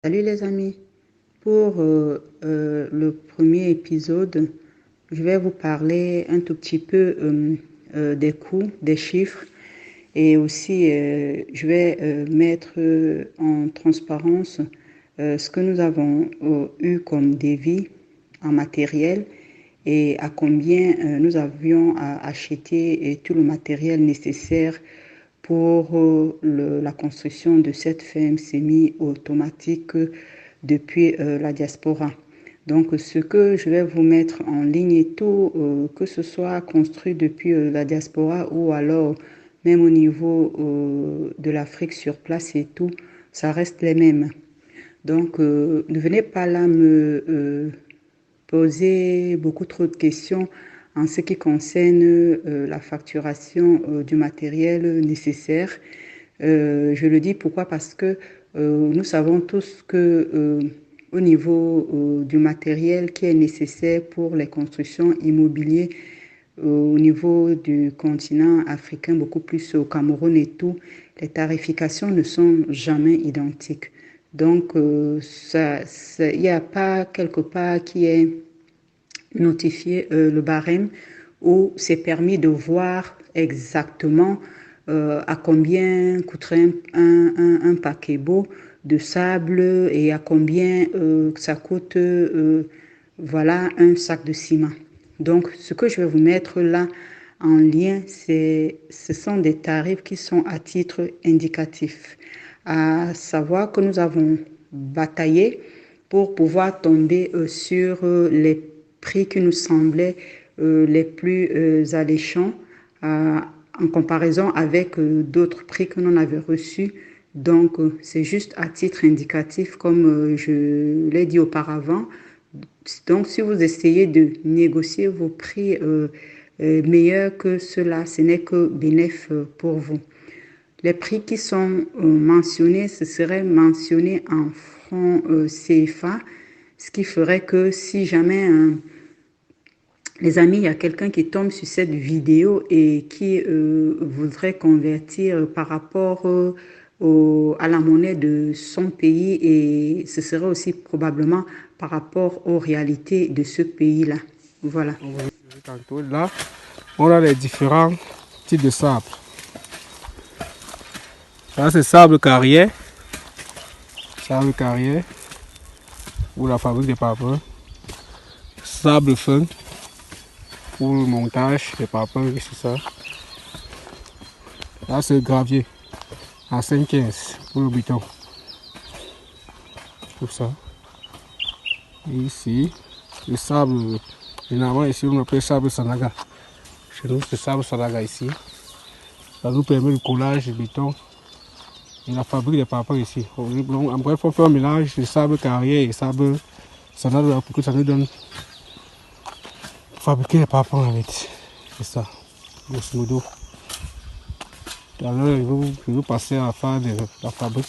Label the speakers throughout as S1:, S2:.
S1: Salut les amis. Pour le premier épisode, je vais vous parler un tout petit peu des coûts, des chiffres et aussi je vais mettre en transparence ce que nous avons eu comme devis en matériel et à combien nous avions acheté tout le matériel nécessaire pour la construction de cette ferme semi-automatique depuis la diaspora. Donc, ce que je vais vous mettre en ligne et tout, que ce soit construit depuis la diaspora ou alors même au niveau de l'Afrique sur place et tout, ça reste les mêmes. Donc, ne venez pas là me poser beaucoup trop de questions en ce qui concerne la facturation du matériel nécessaire. Je le dis pourquoi? Parce que nous savons tous que au niveau du matériel qui est nécessaire pour les constructions immobilières au niveau du continent africain, beaucoup plus au Cameroun et tout, les tarifications ne sont jamais identiques. Donc, il n'y a pas quelque part qui est notifié le barème où c'est permis de voir exactement à combien coûterait un paquebot de sable et à combien ça coûte voilà, un sac de ciment. Donc, ce que je vais vous mettre là en lien, ce sont des tarifs qui sont à titre indicatif. À savoir que nous avons bataillé pour pouvoir tomber sur les prix qui nous semblaient les plus alléchants en comparaison avec d'autres prix que l'on avait reçus. Donc, c'est juste à titre indicatif, comme je l'ai dit auparavant. Donc, si vous essayez de négocier vos prix meilleurs que cela, ce n'est que bénéfice pour vous. Les prix qui sont mentionnés, ce serait mentionné en francs CFA, ce qui ferait que si jamais, les amis, il y a quelqu'un qui tombe sur cette vidéo et qui voudrait convertir par rapport à la monnaie de son pays, et ce serait aussi probablement par rapport aux réalités de ce pays-là. Voilà.
S2: Tantôt, là, on a les différents types de sable. Ça, c'est sable carrière. Sable carrière pour la fabrique des parpaings. Sable fin pour le montage des parpaings, c'est ça. Là, c'est gravier à 5,15 pour le béton. Tout ça. Et ici, le sable, généralement ici on appelle sable Sanaga. Chez nous, c'est sable Sanaga ici. Ça nous permet le collage du béton et la fabrique des parpaings ici. Donc, en bref, on fait un mélange de sable carrière et sable Sanaga pour que ça nous donne fabriquer les parpaings avec. C'est ça, grosso modo. Tout à l'heure, je vais passer à faire la fabrique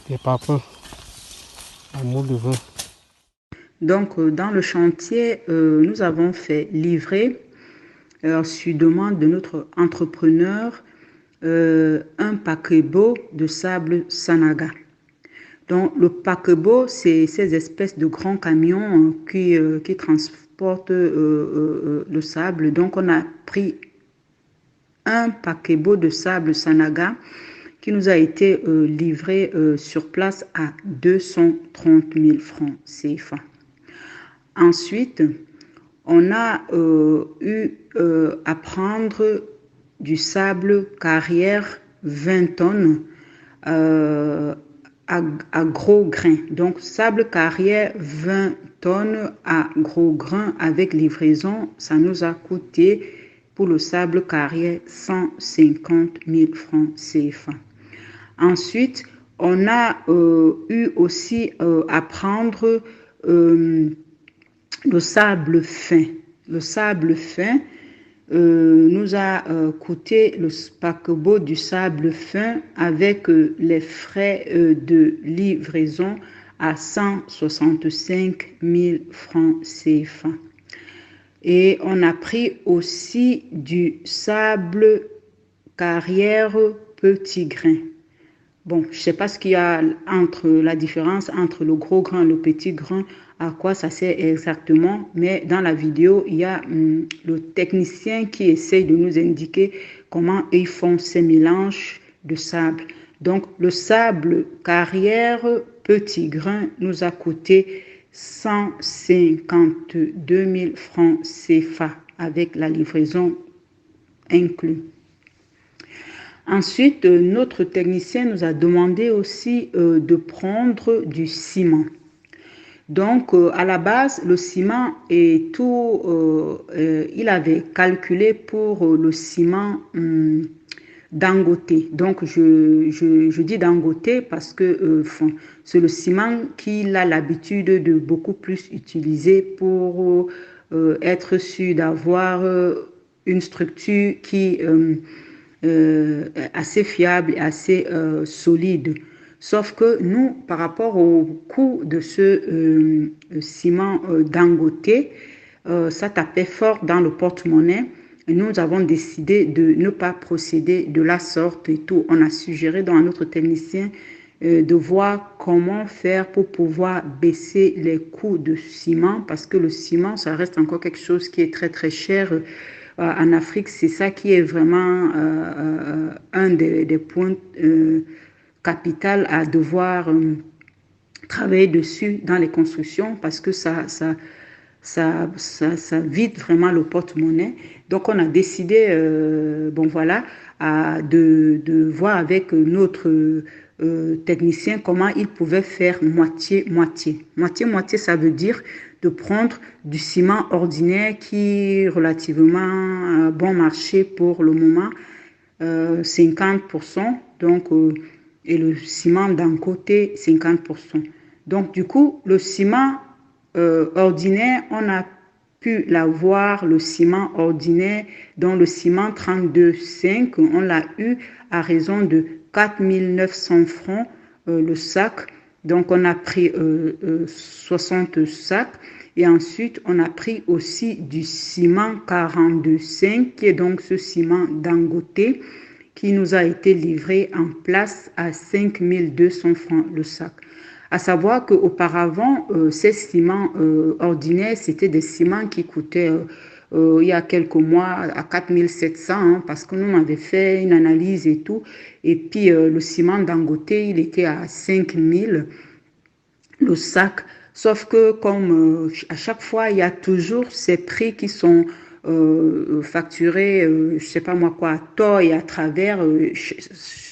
S2: des parpaings en moule de vin.
S1: Donc, dans le chantier, nous avons fait livrer, sur demande de notre entrepreneur, un paquebot de sable Sanaga. Donc, le paquebot, c'est ces espèces de grands camions qui transportent le sable. Donc, on a pris un paquebot de sable Sanaga qui nous a été livré sur place à 230 000 francs CFA. Ensuite, on a eu à prendre du sable carrière 20 tonnes à gros grains. Donc, sable carrière 20 tonnes à gros grains avec livraison, ça nous a coûté pour le sable carrière 150 000 francs CFA. Ensuite, on a eu aussi à prendre le sable fin. Le sable fin nous a coûté le paquebot du sable fin avec les frais de livraison à 165 000 francs CFA. Et on a pris aussi du sable carrière petit grain Bon, je ne sais pas ce qu'il y a entre la différence entre le gros grain et le petit grain, à quoi ça sert exactement, mais dans la vidéo, il y a le technicien qui essaye de nous indiquer comment ils font ces mélanges de sable. Donc, le sable carrière petit grain nous a coûté 152 000 francs CFA avec la livraison inclus. Ensuite, notre technicien nous a demandé aussi de prendre du ciment. Donc, à la base, le ciment et tout, il avait calculé pour le ciment Dangote. Donc, je dis Dangote parce que c'est le ciment qu'il a l'habitude de beaucoup plus utiliser pour être sûr d'avoir une structure qui assez fiable et assez solide. Sauf que nous, par rapport au coût de ce ciment Dangote, ça tapait fort dans le porte-monnaie. Et nous avons décidé de ne pas procéder de la sorte et tout. On a suggéré dans notre technicien de voir comment faire pour pouvoir baisser les coûts de ciment parce que le ciment, ça reste encore quelque chose qui est très très cher. En Afrique, c'est ça qui est vraiment un des points capital à devoir travailler dessus dans les constructions parce que ça vide vraiment le porte-monnaie. Donc, on a décidé, bon voilà, de voir avec notre technicien comment il pouvait faire moitié-moitié. Moitié-moitié, ça veut dire de prendre du ciment ordinaire qui est relativement bon marché pour le moment, 50%. Donc, et le ciment d'un côté, 50%. Donc, du coup, le ciment ordinaire, on a pu l'avoir, le ciment ordinaire, dont le ciment 32,5, on l'a eu à raison de 4 900 francs le sac. Donc, on a pris 60 sacs. Et ensuite, on a pris aussi du ciment 42,5, qui est donc ce ciment Dangote, qui nous a été livré en place à 5 200 francs le sac. À savoir qu'auparavant, ces ciments ordinaires, c'était des ciments qui coûtaient il y a quelques mois à 4 700 hein, parce que nous, on avait fait une analyse et tout. Et puis, le ciment Dangote, il était à 5 000 le sac. Sauf que comme à chaque fois, il y a toujours ces prix qui sont facturés, je ne sais pas moi quoi, à tort et à travers,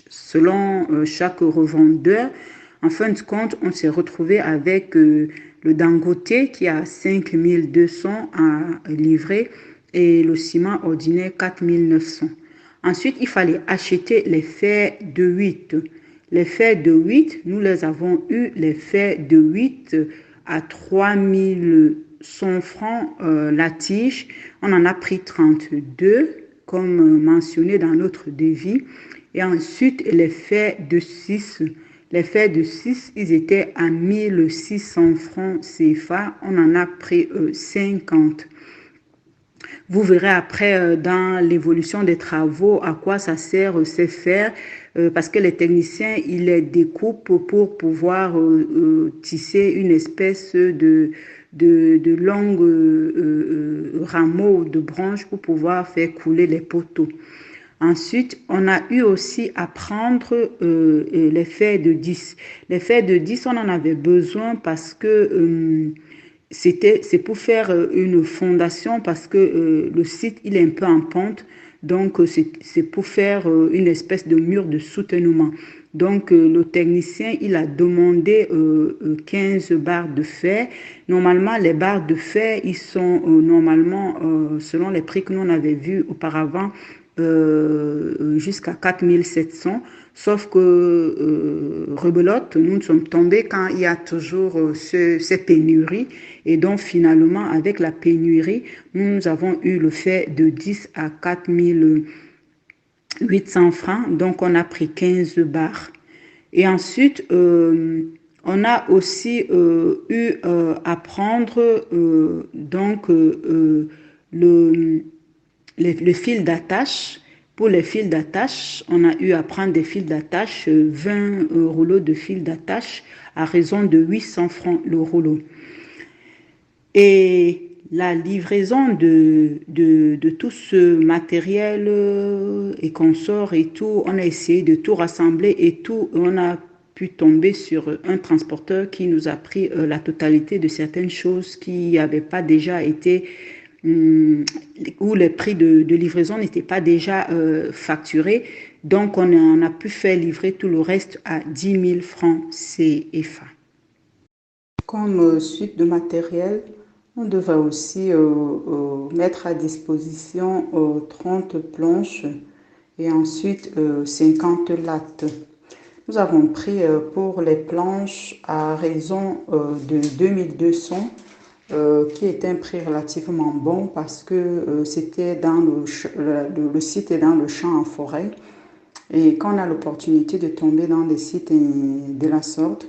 S1: selon chaque revendeur. En fin de compte, on s'est retrouvé avec le Dangote qui a 5 200 à livrer et le ciment ordinaire 4 900. Ensuite, il fallait acheter les fers de 8. Les fers de 8, nous les avons eu, les fers de 8 à 3 100 francs la tige. On en a pris 32, comme mentionné dans notre devis. Et ensuite, les fers de 6. Les fers de 6, ils étaient à 1 600 francs CFA. On en a pris 50. Vous verrez après dans l'évolution des travaux à quoi ça sert ces fers parce que les techniciens, ils les découpent pour pouvoir tisser une espèce de longue rameau de branches pour pouvoir faire couler les poteaux. Ensuite, on a eu aussi à prendre les fers de 10. Les fers de 10, on en avait besoin parce que c'est pour faire une fondation parce que le site, il est un peu en pente. Donc, c'est pour faire une espèce de mur de soutènement. Donc, le technicien, il a demandé 15 barres de fer. Normalement, les barres de fer, ils sont normalement, selon les prix que nous on avait vus auparavant, jusqu'à 4 700. Sauf que rebelote, nous sommes tombés quand il y a toujours ces pénuries. Et donc, finalement, avec la pénurie, nous avons eu le fait de 10 à 4 800 francs. Donc, on a pris 15 barres. Et ensuite, on a aussi eu à prendre donc le fil d'attache Pour les fils d'attache, on a eu à prendre des fils d'attache, 20 rouleaux de fils d'attache à raison de 800 francs le rouleau. Et la livraison de tout ce matériel et consorts et tout, on a essayé de tout rassembler et tout, on a pu tomber sur un transporteur qui nous a pris la totalité de certaines choses qui n'avaient pas déjà été, où les prix de livraison n'étaient pas déjà facturés. Donc, on a pu faire livrer tout le reste à 10 000 francs CFA. Comme suite de matériel, on devrait aussi mettre à disposition 30 planches et ensuite 50 lattes. Nous avons pris pour les planches à raison de 2200, qui est un prix relativement bon parce que c'était dans le site est dans le champ en forêt. Et quand on a l'opportunité de tomber dans des sites de la sorte,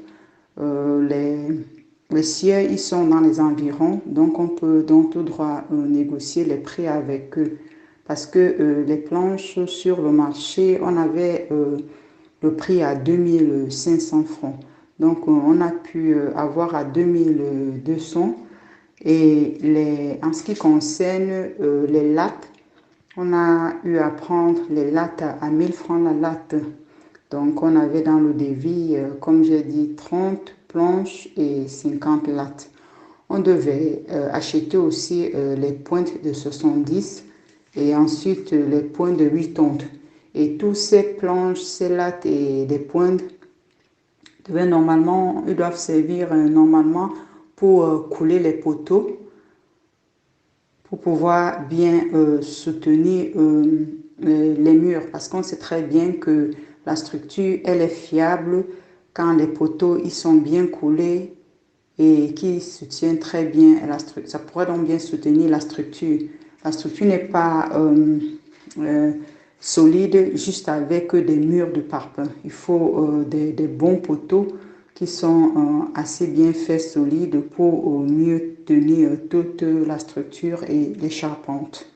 S1: les sieurs, ils sont dans les environs, donc on peut dans tout droit négocier les prix avec eux. Parce que les planches sur le marché, on avait le prix à 2500 francs. Donc on a pu avoir à 2200. Et en ce qui concerne les lattes, on a eu à prendre les lattes à 1000 francs la latte. Donc, on avait dans le devis, comme j'ai dit, 30 planches et 50 lattes. On devait acheter aussi les pointes de 70 et ensuite les pointes de 8 tonnes. Et tous ces planches, ces lattes et des pointes ils doivent servir normalement pour couler les poteaux, pour pouvoir bien soutenir les murs. Parce qu'on sait très bien que la structure, elle est fiable quand les poteaux ils sont bien coulés et qui soutiennent très bien la structure. Ça pourrait donc bien soutenir la structure. La structure n'est pas solide juste avec des murs de parpaing. Il faut des bons poteaux qui sont assez bien faits, solides pour mieux tenir toute la structure et les charpentes.